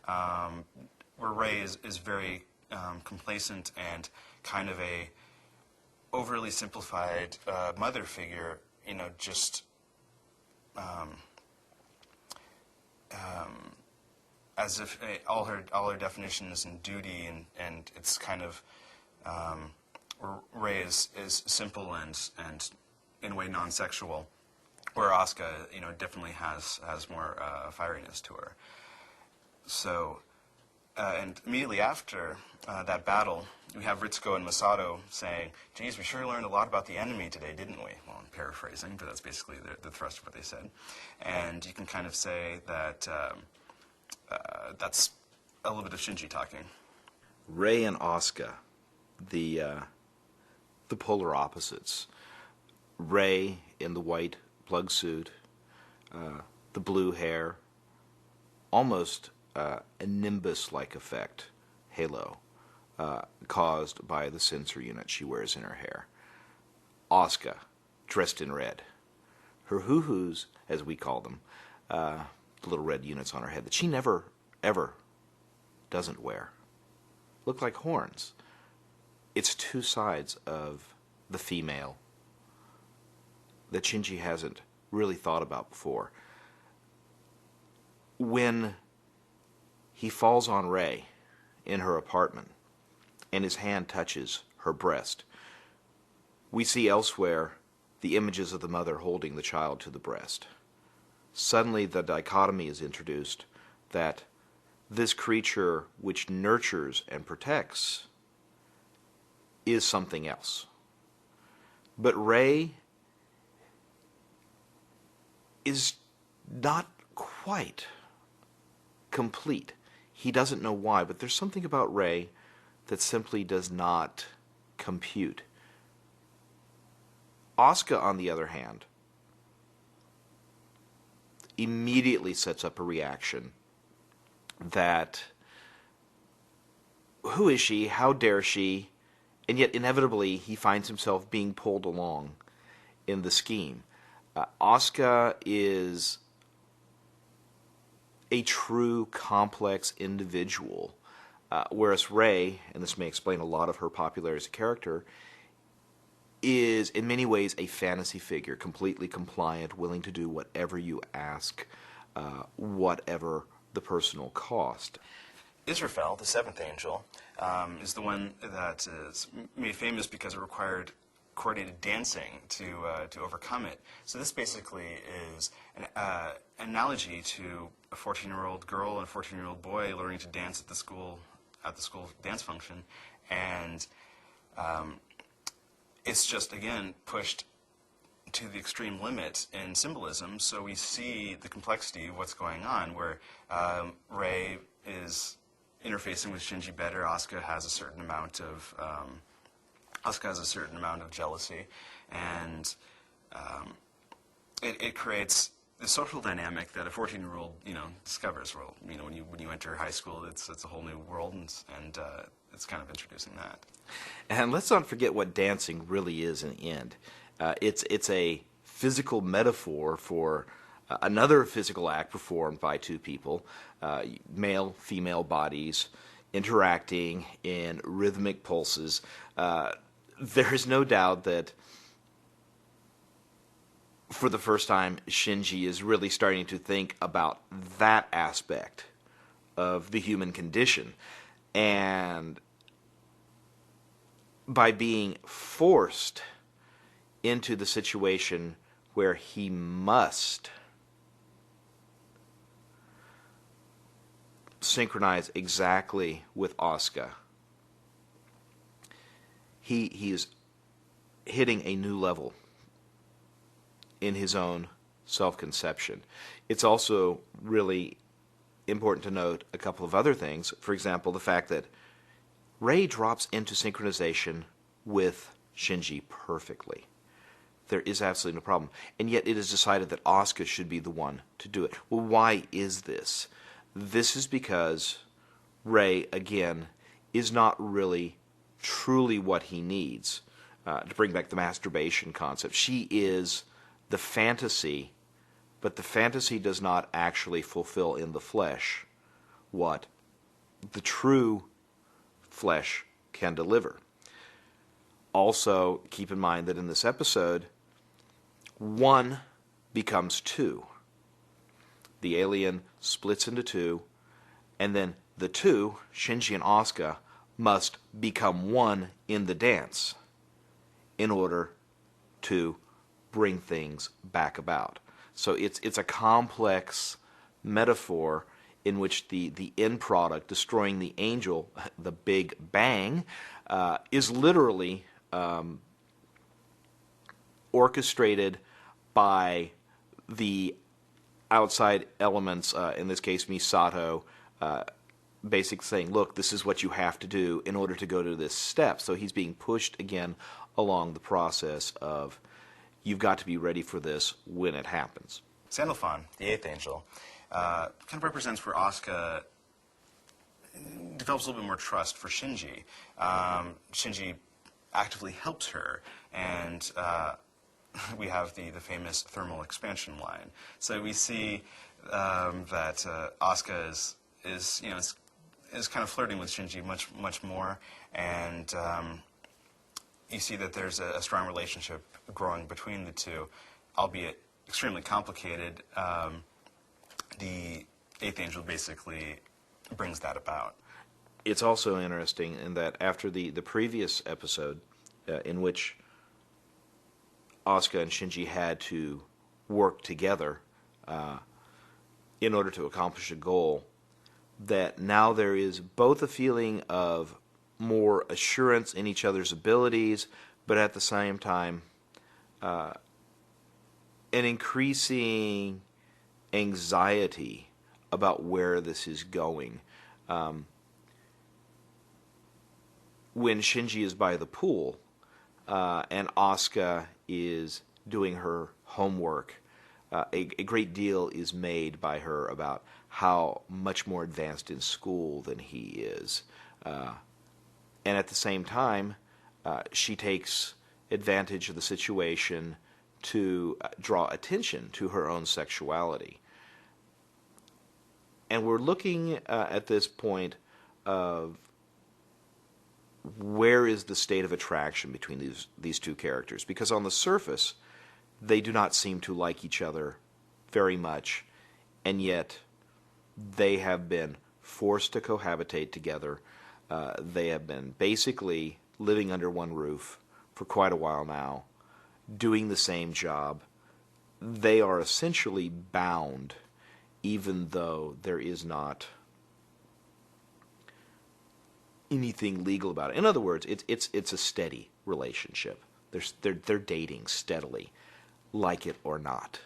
where Rei is very complacent and kind of a overly simplified mother figure, just as if all her definition is in duty, and it's kind of Rei is simple and in a way non-sexual, where Asuka definitely has more fieriness to her. So and immediately after that battle, we have Ritsuko and Misato saying, "Geez, we sure learned a lot about the enemy today, didn't we?" Well, I'm paraphrasing, but that's basically the thrust of what they said. And you can kind of say that that's a little bit of Shinji talking. Rei and Asuka, the polar opposites. Rei in the white plug suit, the blue hair, almost a nimbus-like effect, halo, caused by the sensor unit she wears in her hair. Asuka, dressed in red. Her hoo-hoos, as we call them, the little red units on her head that she never, ever doesn't wear, look like horns. It's two sides of the female that Shinji hasn't really thought about before. When he falls on Rei in her apartment and his hand touches her breast, we see elsewhere the images of the mother holding the child to the breast. Suddenly the dichotomy is introduced that this creature which nurtures and protects is something else. But Rei is not quite complete. He doesn't know why, but there's something about Rei that simply does not compute. Asuka, on the other hand, immediately sets up a reaction that, who is she? How dare she? And yet, inevitably, he finds himself being pulled along in the scheme. Asuka is a true complex individual, whereas Rei, and this may explain a lot of her popularity as a character, is in many ways a fantasy figure, completely compliant, willing to do whatever you ask, whatever the personal cost. Israfel, the seventh angel, is the one that is made famous because it required coordinated dancing to overcome it. So this basically is an analogy to a 14-year-old girl and a 14-year-old boy learning to dance at the school dance function, and it's just again pushed to the extreme limit in symbolism. So we see the complexity of what's going on, where Rei is interfacing with Shinji better. Asuka has a certain amount of jealousy, and it creates the social dynamic that a 14-year-old discovers. Well, when you enter high school, it's a whole new world, and it's kind of introducing that. And let's not forget what dancing really is in the end. It's a physical metaphor for another physical act performed by two people, male, female bodies, interacting in rhythmic pulses. There is no doubt that for the first time, Shinji is really starting to think about that aspect of the human condition. And by being forced into the situation where he must synchronize exactly with Asuka, he is hitting a new level in his own self-conception. It's also really important to note a couple of other things. For example, the fact that Rei drops into synchronization with Shinji perfectly. There is absolutely no problem. And yet it is decided that Asuka should be the one to do it. Well, why is this? This is because Rei, again, is not really truly what he needs. To bring back the masturbation concept, she is the fantasy, but the fantasy does not actually fulfill in the flesh what the true flesh can deliver. Also, keep in mind that in this episode, one becomes two. The alien splits into two, and then the two, Shinji and Asuka, must become one in the dance in order to bring things back about. So it's a complex metaphor in which the end product, destroying the angel, the Big Bang, is literally orchestrated by the outside elements, in this case Misato, basically saying, look, this is what you have to do in order to go to this step. So he's being pushed again along the process of, you've got to be ready for this when it happens. Sandalphon, the eighth angel, kind of represents where Asuka develops a little bit more trust for Shinji. Shinji actively helps her, and we have the famous thermal expansion line. So we see that Asuka is kind of flirting with Shinji much more, and you see that there's a strong relationship growing between the two, albeit extremely complicated. The eighth angel basically brings that about. It's also interesting in that after the previous episode, in which Asuka and Shinji had to work together in order to accomplish a goal, that now there is both a feeling of more assurance in each other's abilities, but at the same time an increasing anxiety about where this is going. When Shinji is by the pool and Asuka is doing her homework, a great deal is made by her about how much more advanced in school than he is. And at the same time, she takes advantage of the situation to draw attention to her own sexuality. And we're looking at this point of where is the state of attraction between these two characters? Because on the surface, they do not seem to like each other very much, and yet they have been forced to cohabitate together. They have been basically living under one roof for quite a while now, doing the same job. They are essentially bound, even though there is not anything legal about it. In other words, it's a steady relationship. They're dating steadily, like it or not.